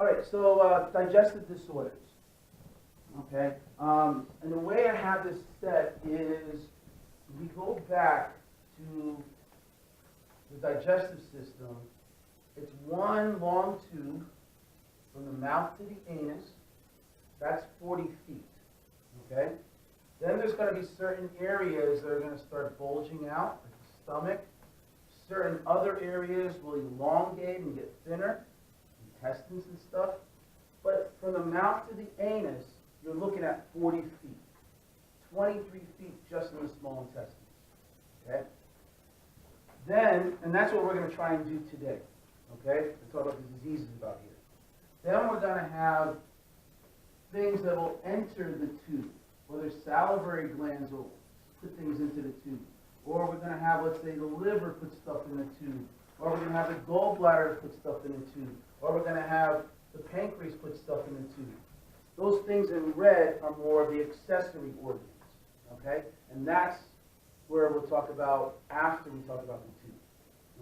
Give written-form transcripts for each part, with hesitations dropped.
All right, so digestive disorders. Okay, and the way I have this set is we go back to the digestive system. It's one long tube from the mouth to the anus. That's 40 feet. Okay, then there's going to be certain areas that are going to start bulging out, like the stomach. Certain other areas will elongate and get thinner, intestines and stuff. But from the mouth to the anus, you're looking at 40 feet, 23 feet just in the small intestines. Okay? Then, and that's what we're going to try and do today. Okay? We'll talk about the diseases about here. Then we're going to have things that will enter the tube, whether salivary glands will put things into the tube, or we're going to have, let's say, the liver put stuff in the tube, or we're going to have the gallbladder put stuff in the tube, or we're going to have the pancreas put stuff in the tube. Those things in red are more of the accessory organs, okay? And that's where we'll talk about after we talk about the tube,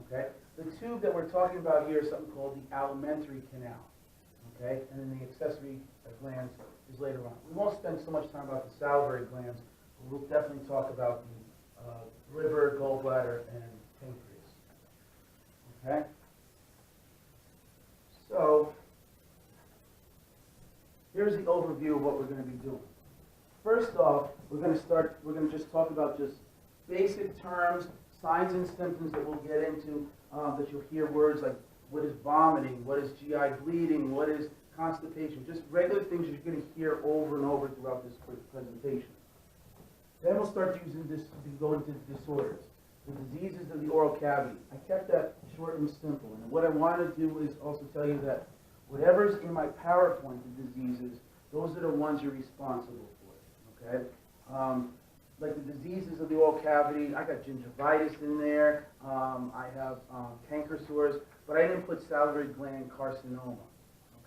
okay? The tube that we're talking about here is something called the alimentary canal, okay? And then the accessory glands is later on. We won't spend so much time about the salivary glands, but we'll definitely talk about the liver, gallbladder, and pancreas, okay? So here's the overview of what we're going to be doing. First off, we're going to just talk about just basic terms, signs and symptoms that we'll get into, that you'll hear words like what is vomiting, what is GI bleeding, what is constipation, just regular things you're going to hear over and over throughout this presentation. Then we'll start using this to go into disorders, the diseases of the oral cavity. I kept that short and simple, and what I want to do is also tell you that whatever's in my PowerPoint, the diseases, those are the ones you're responsible for, okay? Like the diseases of the oral cavity, I got gingivitis in there, I have canker sores, but I didn't put salivary gland carcinoma,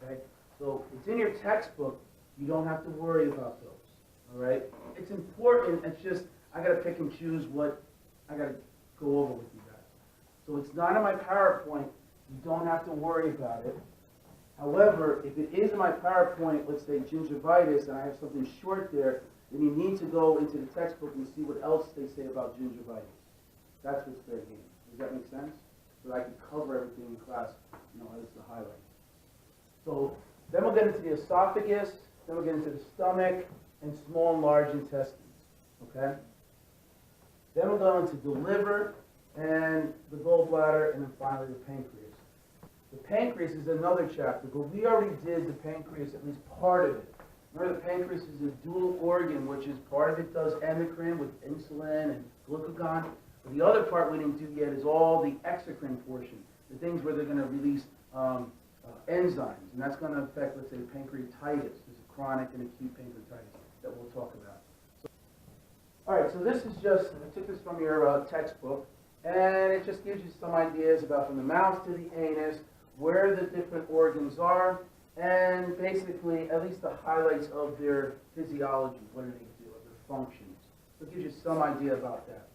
okay? So it's in your textbook, you don't have to worry about those, all right? It's important, it's just, I got to pick and choose what I got to go over with you guys. So it's not in my PowerPoint, you don't have to worry about it. However, if it is in my PowerPoint, let's say gingivitis, and I have something short there, then you need to go into the textbook and see what else they say about gingivitis. That's what's fair game. Does that make sense? So that I can cover everything in class, as the highlights. So then we'll get into the esophagus, then we'll get into the stomach, and small and large intestines, okay? Then we'll go into the liver, and the gallbladder, and then finally the pancreas. The pancreas is another chapter, but we already did the pancreas, at least part of it. Remember, the pancreas is a dual organ, which is part of it does endocrine with insulin and glucagon, but the other part we didn't do yet is all the exocrine portion, the things where they're going to release enzymes, and that's going to affect, let's say, pancreatitis. There's a chronic and acute pancreatitis that we'll talk about. So, all right, so this is just, I took this from your textbook, and it just gives you some ideas about from the mouth to the anus, where the different organs are, and basically at least the highlights of their physiology, what do they do, of their functions. So it gives you some idea about that.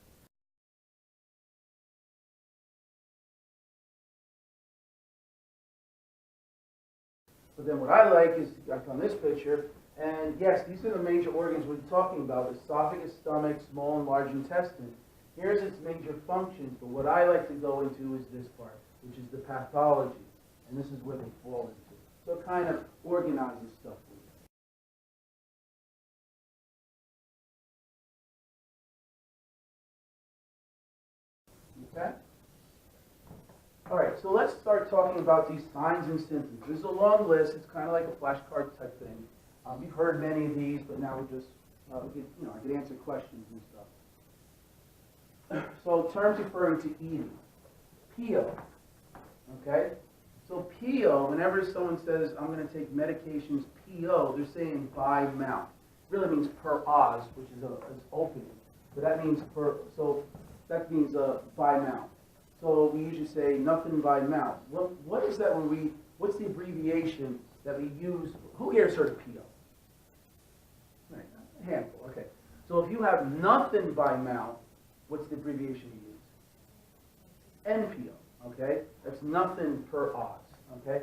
But then what I like is, like on this picture, and yes, these are the major organs we're talking about, esophagus, stomach, small and large intestine. Here's its major functions, but what I like to go into is this part, which is the pathology, and this is where they fall into. So it kind of organizes stuff for you. Okay? All right, so let's start talking about these signs and symptoms. This is a long list. It's kind of like a flashcard type thing. You've heard many of these, but now we're just, I could answer questions and stuff. So terms referring to eating. PO, okay? So PO, whenever someone says, I'm going to take medications PO, they're saying by mouth. It really means per os, which is opening. But that means by mouth. So we usually say nothing by mouth. What is that what's the abbreviation that we use? Who here's heard of PO? Right, a handful, okay. So if you have nothing by mouth, what's the abbreviation you use? NPO, okay? That's nothing per os, okay?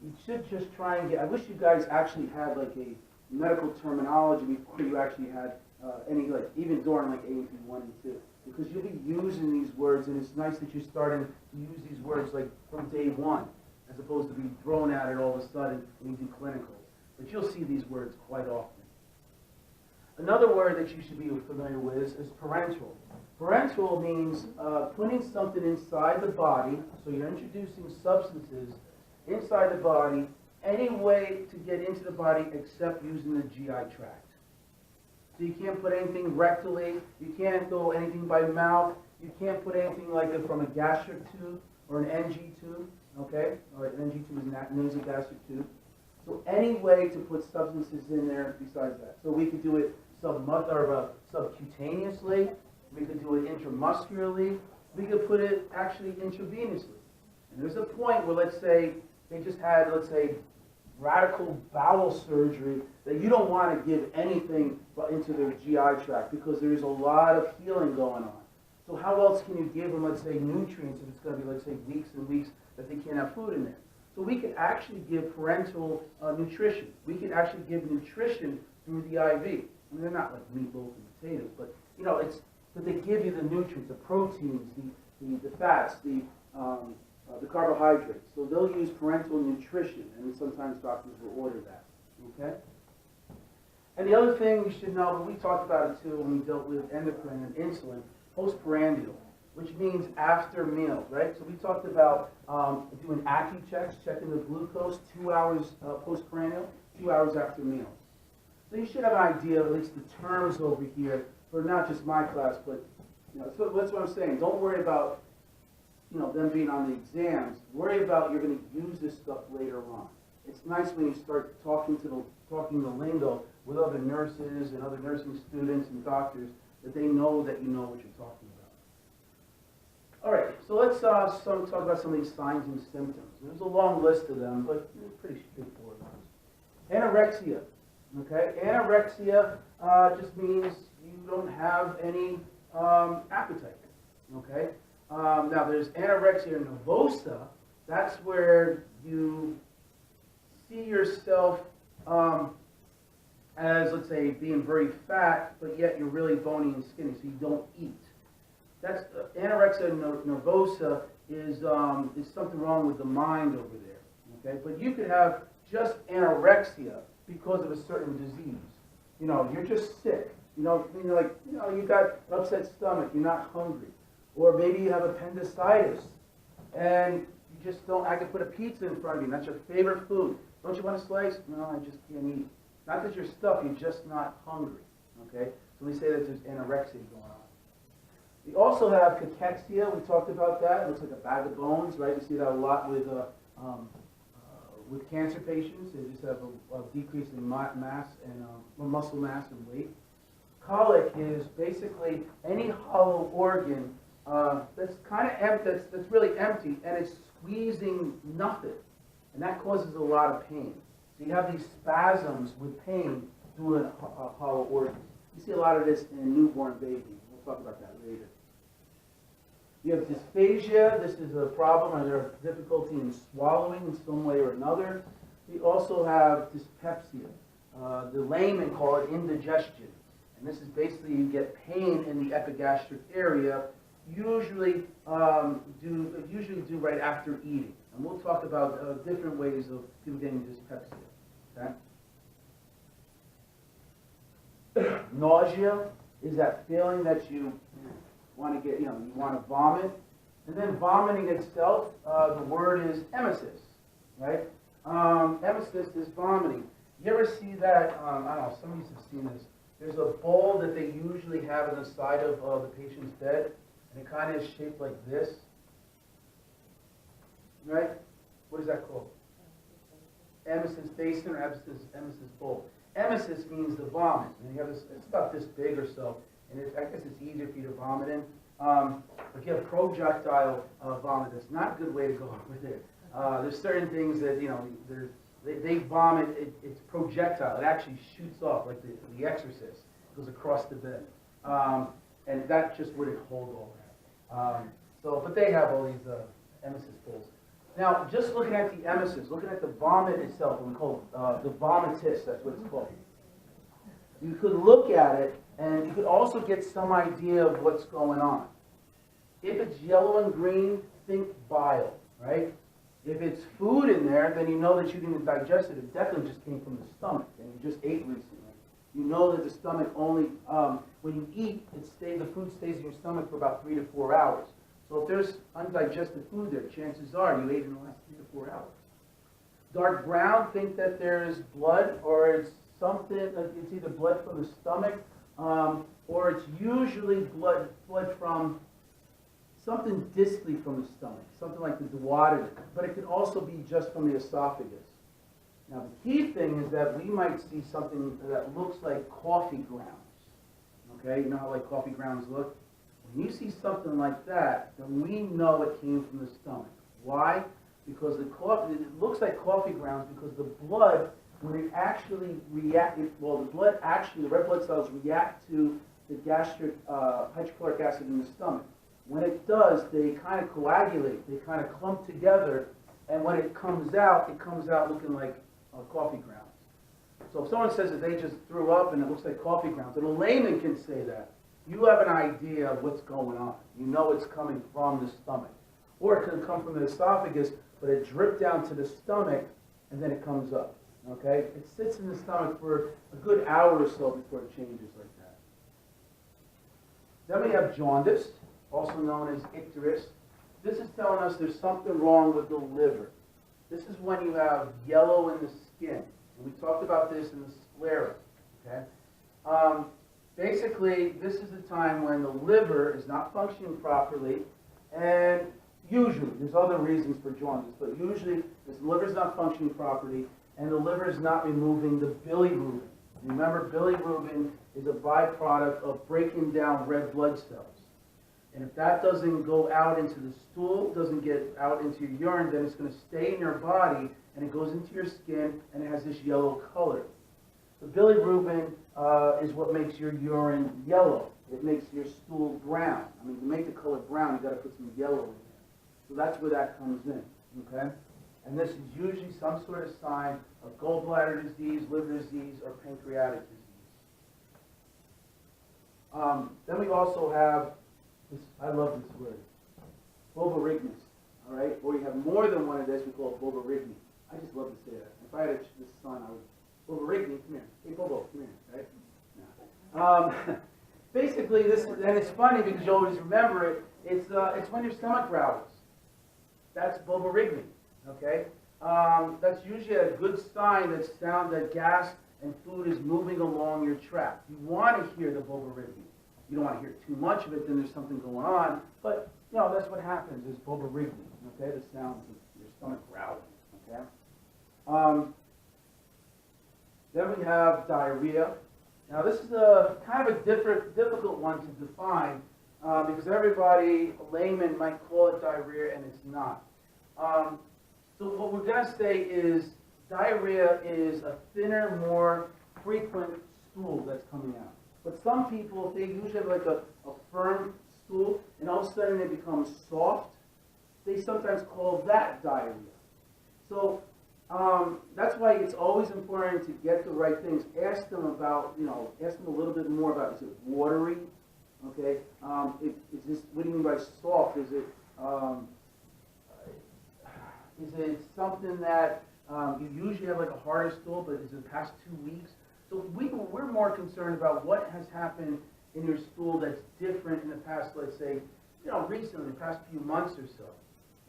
you should just try and get, I wish you guys actually had like a medical terminology before you actually had any, like, even during like A&P 1 and 2. Because you'll be using these words, and it's nice that you're starting to use these words like from day one, as opposed to be thrown at it all of a sudden when you do clinicals. But you'll see these words quite often. Another word that you should be familiar with is parenteral. Parenteral means putting something inside the body, so you're introducing substances inside the body, any way to get into the body except using the GI tract. So you can't put anything rectally, you can't go anything by mouth, you can't put anything like it from a gastric tube or an NG tube, okay? Or an NG tube is a nasogastric tube. So any way to put substances in there besides that. So we could do it subcutaneously, we could do it intramuscularly, we could put it actually intravenously. And there's a point where, let's say, they just had, let's say, radical bowel surgery, that you don't want to give anything into their GI tract because there's a lot of healing going on. So how else can you give them, let's say, nutrients if it's going to be, let's say, weeks and weeks that they can't have food in there? So we could actually give parenteral nutrition. We could actually give nutrition through the IV. I mean, they're not like meatloaf and potatoes, but you know, but they give you the nutrients, the proteins, the fats, the carbohydrates. So they'll use parenteral nutrition, and sometimes doctors will order that. Okay. And the other thing we should know, we talked about it too when we dealt with endocrine and insulin, postprandial, which means after meals, right? So we talked about doing AccuChecks, checking the glucose 2 hours postprandial, 2 hours after meals. So you should have an idea of at least the terms over here for not just my class, but you know, so that's what I'm saying. Don't worry about them being on the exams. Worry about you're going to use this stuff later on. It's nice when you start talking the lingo with other nurses and other nursing students and doctors, that they know that you know what you're talking about. All right, so let's talk about some of these signs and symptoms. There's a long list of them, but they're pretty straightforward ones. Anorexia. Okay, anorexia just means you don't have any appetite. Okay. Now there's anorexia nervosa. That's where you see yourself as, let's say, being very fat, but yet you're really bony and skinny, so you don't eat. That's anorexia nervosa is something wrong with the mind over there. Okay, but you could have just anorexia because of a certain disease. You know, you're just sick. You know, you got an upset stomach. You're not hungry. Or maybe you have appendicitis, and you just don't, I could put a pizza in front of you, and that's your favorite food. Don't you want a slice? No, I just can't eat. Not that you're stuffed, you're just not hungry, okay? So we say that there's anorexia going on. We also have cachexia, we talked about that. It looks like a bag of bones, right? You see that a lot with cancer patients. They just have a decrease in mass and muscle mass and weight. Colic is basically any hollow organ that's kind of empty, that's really empty, and it's squeezing nothing, and that causes a lot of pain. So you have these spasms with pain through a hollow organ. You see a lot of this in a newborn baby. We'll talk about that later. You have dysphagia. This is a problem, and there's difficulty in swallowing in some way or another. We also have dyspepsia. The laymen call it indigestion. And this is basically you get pain in the epigastric area, usually do right after eating. And we'll talk about different ways of people getting dyspepsia. Okay? Nausea is that feeling that you want to get, you want to vomit. And then vomiting itself, the word is emesis, right? Emesis is vomiting. You ever see that, I don't know, some of you have seen this. There's a bowl that they usually have on the side of the patient's bed, and it kind of is shaped like this, right? What is that called? Emesis basin or emesis bowl. Emesis means the vomit. And you have this, it's about this big or so, and I guess it's easier for you to vomit in. If you have projectile vomit, that's not a good way to go with it. There's certain things that, they vomit, it's projectile. It actually shoots off, like the Exorcist. It goes across the bed. And that just wouldn't hold all that. But they have all these emesis bowls. Now, just looking at the emesis, looking at the vomit itself, we call the vomitus, that's what it's called. You could look at it, and you could also get some idea of what's going on. If it's yellow and green, think bile, right? If it's food in there, then you know that you didn't digest it. It definitely just came from the stomach, and you just ate recently. You know that the stomach only, when you eat, the food stays in your stomach for about 3 to 4 hours. So if there's undigested food there, chances are you ate in the last 3 to 4 hours. Dark brown, think that there's blood, or it's something, it's either blood from the stomach, or it's usually blood from something distally from the stomach, something like the duodenum, but it can also be just from the esophagus. Now the key thing is that we might see something that looks like coffee grounds. Okay, you know how like coffee grounds look? When you see something like that, then we know it came from the stomach. Why? Because it looks like coffee grounds because the blood, when it actually reacts, the red blood cells react to the gastric hydrochloric acid in the stomach. When it does, they kind of coagulate, they kind of clump together, and when it comes out looking like coffee grounds. So if someone says that they just threw up and it looks like coffee grounds, and a layman can say that, you have an idea of what's going on. You know it's coming from the stomach. Or it can come from the esophagus, but it dripped down to the stomach, and then it comes up. Okay? It sits in the stomach for a good hour or so before it changes like that. Then we have jaundice, also known as icterus. This is telling us there's something wrong with the liver. This is when you have yellow in the skin. And we talked about this in the sclera. Okay? Basically, this is the time when the liver is not functioning properly, and usually, there's other reasons for jaundice, but usually the liver is not functioning properly, and the liver is not removing the bilirubin. Remember, bilirubin is a byproduct of breaking down red blood cells. And if that doesn't go out into the stool, doesn't get out into your urine, then it's going to stay in your body, and it goes into your skin, and it has this yellow color. The bilirubin is what makes your urine yellow. It makes your stool brown. I mean, to make the color brown, you've got to put some yellow in there. So that's where that comes in, okay? And this is usually some sort of sign of gallbladder disease, liver disease, or pancreatic disease. Then we also have this, I love this word, bulborhynchus, all right? Or you have more than one of this, we call it bulborhynchus. I just love to say that. If I had this son, I would, bulborhynchus, come here. Hey, Bobo, come here, right? No. Basically, this, and it's funny because you always remember it, it's when your stomach growls. That's bulborhynchus, okay? That's usually a good sign that gas and food is moving along your tract. You want to hear the bulborhynchus. You don't want to hear too much of it, then there's something going on. But, you know, that's what happens is bulborhynchus, okay? The sound of your stomach growling, okay? Then we have diarrhea. Now, this is a kind of a difficult one to define because everybody, a layman, might call it diarrhea, and it's not. So what we're going to say is diarrhea is a thinner, more frequent stool that's coming out. But some people, they usually have like a firm stool, and all of a sudden it becomes soft. They sometimes call that diarrhea. So that's why it's always important to get the right things. Ask them about, ask them a little bit more about, is it watery? Okay. Is this, what do you mean by soft? Is it something that you usually have like a harder stool, but is it the past 2 weeks? So we're more concerned about what has happened in your stool that's different in the past, let's say, recently, the past few months or so.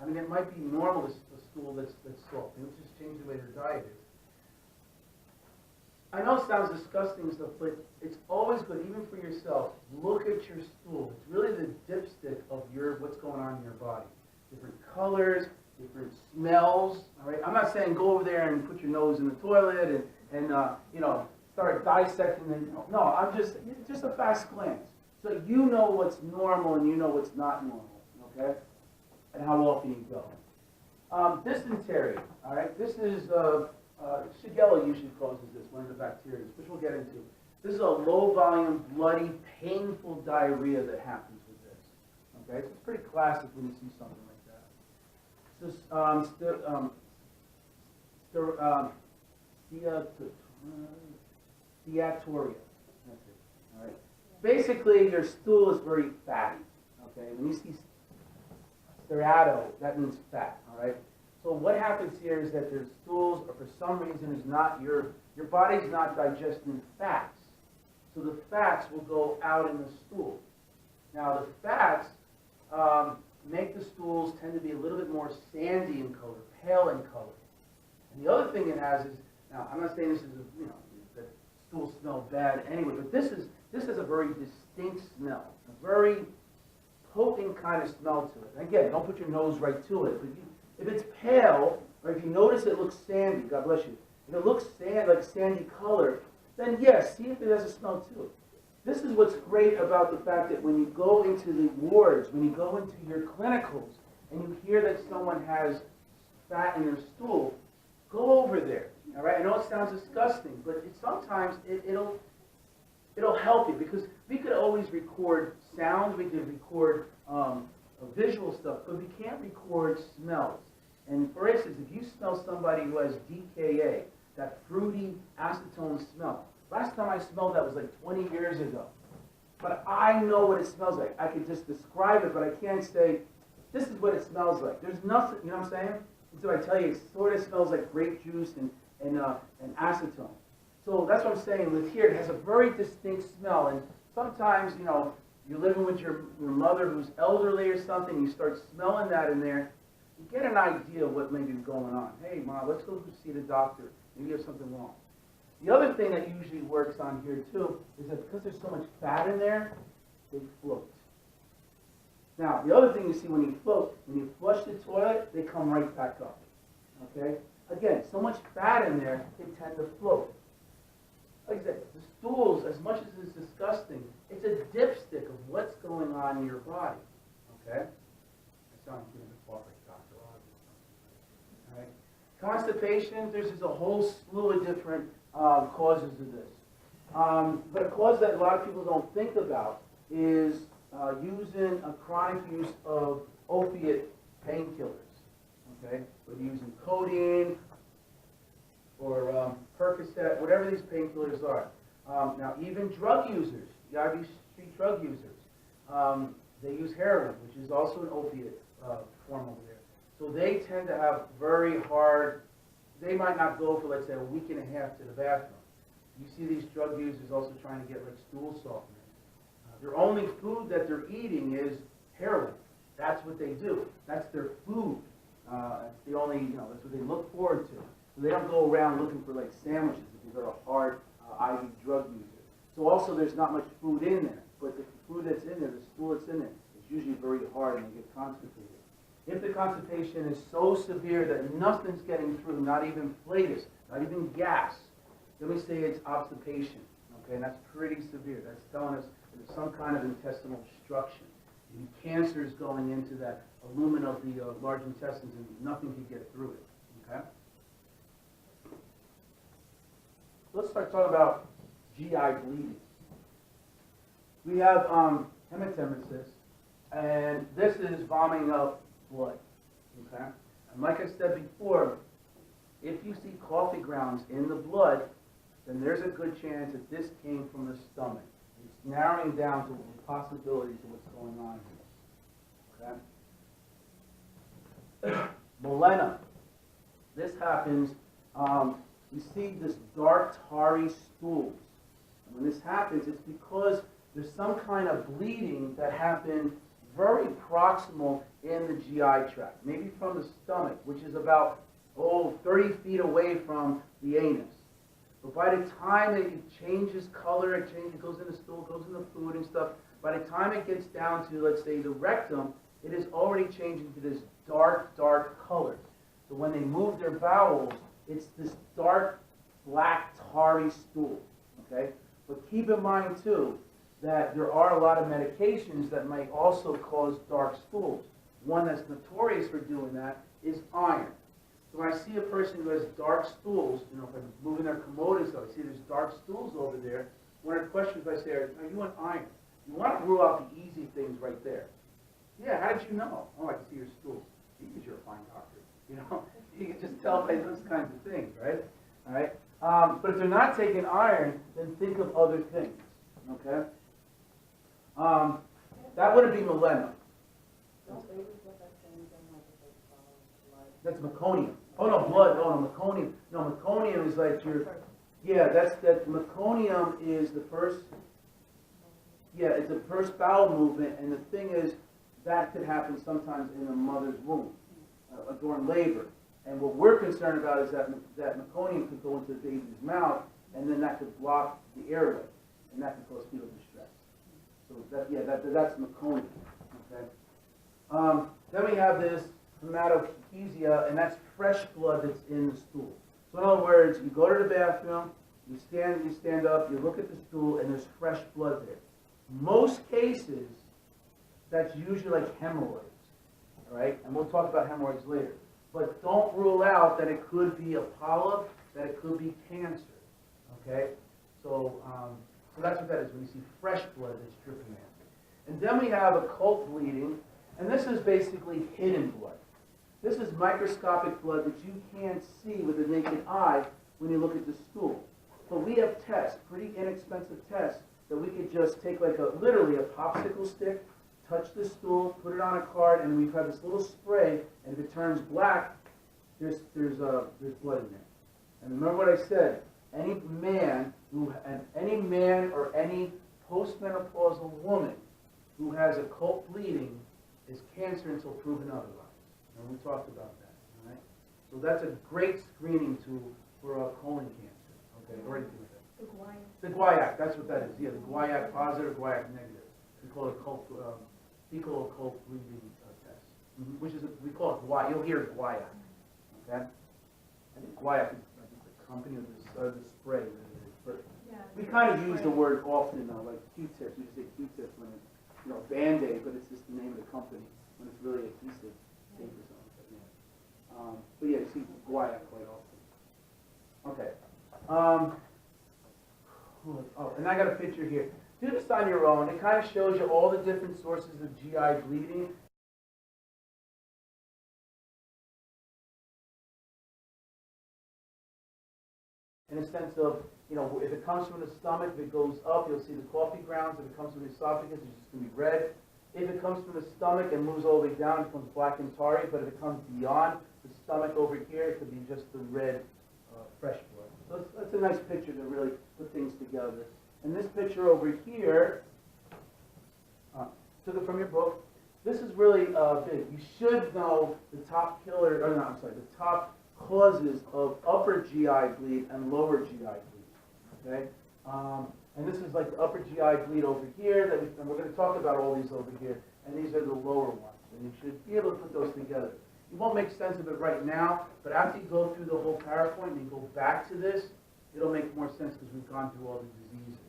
I mean, it might be normal, a stool that's soft. Let's just change the way their diet is. I know it sounds disgusting and stuff, but it's always good, even for yourself, look at your stool. It's really the dipstick of what's going on in your body. Different colors, different smells, all right? I'm not saying go over there and put your nose in the toilet and start dissecting it. No, I'm just a fast glance. So you know what's normal and you know what's not normal, okay? And how often you go. Dysentery, all right? This is, Shigella usually causes this, one of the bacteria, which we'll get into. This is a low-volume, bloody, painful diarrhea that happens with this, okay? So it's pretty classic when you see something like that. steatoria. That's it. All right. Basically, your stool is very fatty. Okay. When you see steato, that means fat. All right. So what happens here is that there's stools, or for some reason, is not your body's not digesting fats. So the fats will go out in the stool. Now the fats make the stools tend to be a little bit more sandy in color, pale in color. And the other thing it has is, now I'm not saying this is that stools smell bad anyway, but this has a very distinct smell, a very potent kind of smell to it. And again, don't put your nose right to it, but if it's pale, or if you notice it looks sandy, God bless you, if it looks like sandy color, then yes, see if it has a smell to it. This is what's great about the fact that when you go into the wards, when you go into your clinicals, and you hear that someone has fat in their stool, go over there. All right? I know it sounds disgusting, but sometimes it'll help you, because we could always record sounds, we could record visual stuff, but we can't record smells. And for instance, if you smell somebody who has DKA, that fruity acetone smell. Last time I smelled that was like 20 years ago. But I know what it smells like. I can just describe it, but I can't say, this is what it smells like. There's nothing, you know what I'm saying? Until I tell you, it sort of smells like grape juice and acetone. So that's what I'm saying with here. It has a very distinct smell. And sometimes, you're living with your mother who's elderly or something, you start smelling that in there, you get an idea of what may be going on. Hey, Mom, let's go see the doctor. Maybe you have something wrong. The other thing that usually works on here too is that because there's so much fat in there, they float. Now, the other thing you see when you float, when you flush the toilet, they come right back up. Okay? Again, so much fat in there, they tend to float. Like I said, the stools, as much as it's disgusting, it's a dipstick of what's going on in your body. Okay? I sound like a talk like Dr. Oz. All right? Constipation, there's just a whole slew of different causes of this. But a cause that a lot of people don't think about is using a chronic use of opiate painkillers. Okay? Whether you're using codeine or Percocet, whatever these painkillers are. Now, even drug users, the IV street drug users, they use heroin, which is also an opiate form over there. So they tend to have very hard, they might not go for, let's say, a week and a half to the bathroom. You see these drug users also trying to get like stool softeners. Their only food that they're eating is heroin. That's what they do. That's their food. That's the only, that's what they look forward to. So they don't go around looking for like sandwiches if you're a hard IV drug user. So also there's not much food in there. But the food that's in there, the stool that's in there, it's usually very hard and they get constipated. If the constipation is so severe that nothing's getting through, not even flatus, not even gas, then we say it's obstipation. Okay, and that's pretty severe. That's telling us there's some kind of intestinal obstruction. And cancer is going into that lumen of the large intestines and nothing can get through it. Okay? Let's start talking about GI bleeding. We have hematemesis, and this is vomiting up blood. Okay? And like I said before, if you see coffee grounds in the blood, then there's a good chance that this came from the stomach. It's narrowing down to the possibilities of what's going on here. Okay? Melena. This happens, you see this dark, tarry stools. And when this happens, it's because there's some kind of bleeding that happened very proximal in the GI tract, maybe from the stomach, which is about 30 feet away from the anus. But by the time it changes color, it goes in the stool, goes in the food and stuff, by the time it gets down to, let's say, the rectum, it is already changing to this dark, dark color. So when they move their bowels, it's this dark, black, tarry stool. Okay? But keep in mind, too, that there are a lot of medications that might also cause dark stools. One that's notorious for doing that is iron. So when I see a person who has dark stools, if I'm moving their commode and stuff, I see there's dark stools over there, one of the questions I say are you on iron? You want to rule out the easy things right there. Yeah, how did you know? Oh, I can see your stools. Because you're a fine doctor. You know, you can just tell by those kinds of things, right? All right. But if they're not taking iron, then think of other things. Okay. That wouldn't be melenum. That's meconium. Oh no, blood. Oh no, meconium. No, meconium is like your. Yeah, that. Meconium is the first. Yeah, it's the first bowel movement, and the thing is, that could happen sometimes in a mother's womb, during labor. And what we're concerned about is that meconium could go into the baby's mouth, and then that could block the airway, and that could cause fetal distress. So that's meconium. Okay. Then we have this hematochezia, and that's fresh blood that's in the stool. So in other words, you go to the bathroom, you stand up, you look at the stool, and there's fresh blood there. Most cases, that's usually like hemorrhoids, all right? And we'll talk about hemorrhoids later. But don't rule out that it could be a polyp, that it could be cancer, okay? So that's what that is, when you see fresh blood that's dripping in. And then we have occult bleeding, and this is basically hidden blood. This is microscopic blood that you can't see with the naked eye when you look at the stool. But we have tests, pretty inexpensive tests, that we could just take like literally a popsicle stick, touch the stool, put it on a card, and we've had this little spray, and if it turns black, there's blood in there. And remember what I said, any man or any postmenopausal woman who has occult bleeding is cancer until proven otherwise. And we talked about that, all right? So that's a great screening tool for colon cancer, okay, or anything like that. The guaiac, that's what that is. Yeah, the guaiac positive, guaiac negative. We call it fecal occult bleeding test, which is we call it guaiac. You'll hear guaiac. Okay, I think guaiac is the company of the spray. But we kind of use the word often though, like Q-tips. We say Q-tips when it's Band-Aid, but it's just the name of the company when it's really adhesive tape or something. But yeah, you see guaiac quite often. Okay. Oh, and I got a picture here. Do this on your own. It kind of shows you all the different sources of GI bleeding. In a sense of, if it comes from the stomach, if it goes up, you'll see the coffee grounds. If it comes from the esophagus, it's just going to be red. If it comes from the stomach and moves all the way down, it becomes black and tarry. But if it comes beyond the stomach over here, it could be just the red, fresh blood. So that's a nice picture to really put things together. And this picture over here, took it from your book. This is really big. You should know the top the top causes of upper GI bleed and lower GI bleed. Okay, and this is like the upper GI bleed over here. And we're going to talk about all these over here. And these are the lower ones. And you should be able to put those together. You won't make sense of it right now, but after you go through the whole PowerPoint and you go back to this, it'll make more sense because we've gone through all the diseases.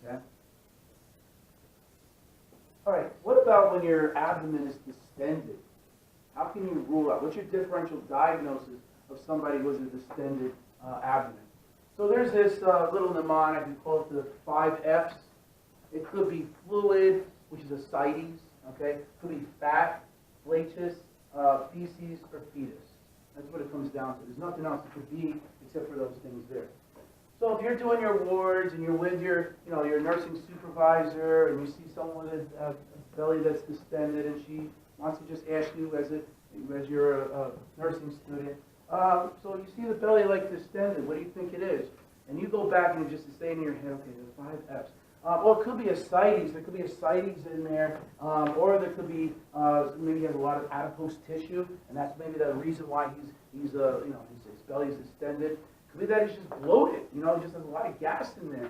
Okay? All right, what about when your abdomen is distended? How can you rule out? What's your differential diagnosis of somebody who has a distended abdomen? So there's this little mnemonic, we call it the 5 F's. It could be fluid, which is ascites, okay? It could be fat, flatus, feces, or fetus. That's what it comes down to. There's nothing else it could be except for those things there. So if you're doing your wards and you're with your nursing supervisor and you see someone with a belly that's distended and she wants to just ask you as you're a nursing student, so you see the belly like distended, what do you think it is? And you go back and you just say in your head, okay, there's 5 F's. Well, it could be ascites. There could be ascites in there, or there could be maybe he has a lot of adipose tissue, and that's maybe the reason why his belly is distended. Could be that he's just bloated. He just has a lot of gas in there.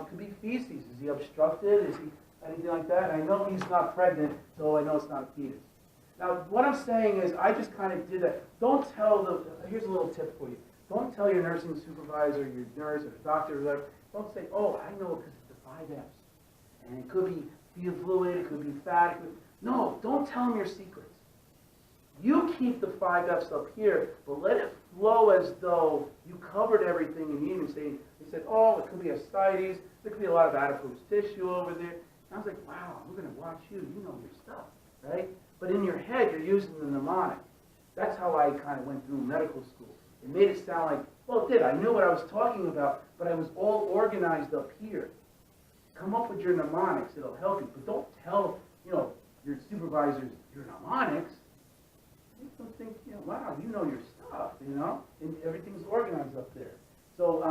Could be feces. Is he obstructed? Is he anything like that? And I know he's not pregnant, so I know it's not a fetus. Now, what I'm saying is, I just kind of did that. Don't tell here's a little tip for you. Don't tell your nursing supervisor, your nurse, or the doctor, or whatever. Don't say, oh, I know because it's the 5 F's. And it could be fluid, it could be fat. No, don't tell them your secrets. You keep the 5 F's up here, but let it flow as though you covered everything, and you even they said, oh, it could be ascites, there could be a lot of adipose tissue over there. And I was like, wow, we're going to watch you, you know your stuff, right? But in your head, you're using the mnemonic. That's how I kind of went through medical school. It made it sound like, well, it did. I knew what I was talking about, but I was all organized up here. Come up with your mnemonics. It'll help you. But don't tell, your supervisors your mnemonics. Make them think, wow, you know your stuff, and everything's organized up there. So,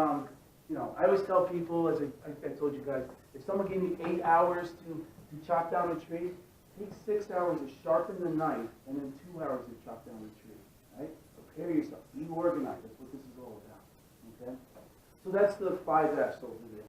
I always tell people, as I told you guys, if someone gave me 8 hours to chop down a tree, take 6 hours to sharpen the knife, and then 2 hours to chop down the tree, right? Prepare yourself. Be organized. That's what this is all about, okay? So that's the 5 F's over there.